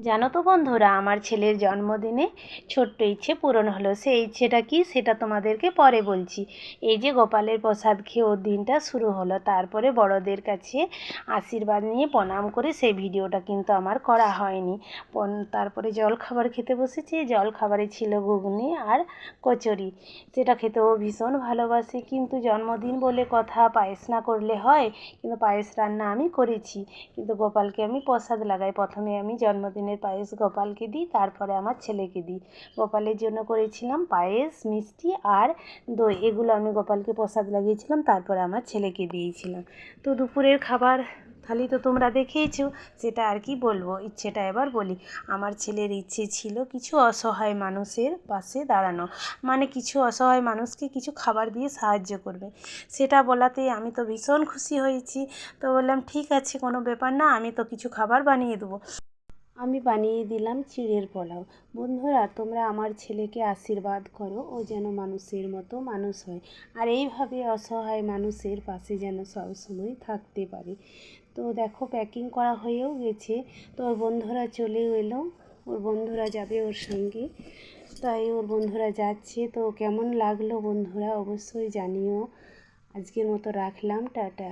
জানো তো বন্ধুরা, আমার ছেলের জন্মদিনে ছোট্ট ইচ্ছে পূরণ হলো। সেই ইচ্ছেটা কি সেটা তোমাদেরকে পরে বলছি। এই যে গোপালের প্রসাদ খেয়ে ওর দিনটা শুরু হলো, তারপরে বড়দের কাছে আশীর্বাদ নিয়ে প্রণাম করে সেই ভিডিওটা কিন্তু আমার করা হয়নি। তারপরে জল খাবার খেতে বসেছে। জল খাবারে ছিল ঘুগনি আর কচুরি। সেটা খেতেও ভীষণ ভালোবাসে, কিন্তু জন্মদিন বলে কথা, পায়েস না করলে হয়? কিন্তু পায়েস রান্না আমি করেছি, কিন্তু গোপালকে আমি প্রসাদ লাগাই। প্রথমে আমি জন্মদিনের পায়েস গোপালকে দিই, তারপরে আমার ছেলেকে দিই। গোপালের জন্য করেছিলাম পায়েস, মিষ্টি আর দই, এগুলো আমি গোপালকে প্রসাদ লাগিয়েছিলাম, তারপরে আমার ছেলেকে দিয়েছিলাম। তো দুপুরের খাবার থালি তো তোমরা দেখেইছো, সেটা আর কি বলবো। ইচ্ছেটা এবার বলি। আমার ছেলের ইচ্ছে ছিল কিছু অসহায় মানুষের পাশে দাঁড়ানো, মানে কিছু অসহায় মানুষকে কিছু খাবার দিয়ে সাহায্য করবে। সেটা বলাতেই আমি তো ভীষণ খুশি হয়েছি। তো বললাম ঠিক আছে, কোনো ব্যাপার না, আমি তো কিছু খাবার বানিয়ে দেবো। আমি বানিয়ে দিলাম চিড়ের পোলাও। বন্ধুরা, তোমরা আমার ছেলেকে আশীর্বাদ করো, ও যেন মানুষের মতো মানুষ হয়, আর এইভাবে অসহায় মানুষের পাশে যেন সবসময় থাকতে পারে। তো দেখো, প্যাকিং করা হয়েও গেছে। তো ওর বন্ধুরা চলেও এলো, ওর বন্ধুরা যাবে ওর সঙ্গে, তাই ওর বন্ধুরা যাচ্ছে। তো কেমন লাগলো বন্ধুরা অবশ্যই জানিও। আজকের মতো রাখলাম, টাটা।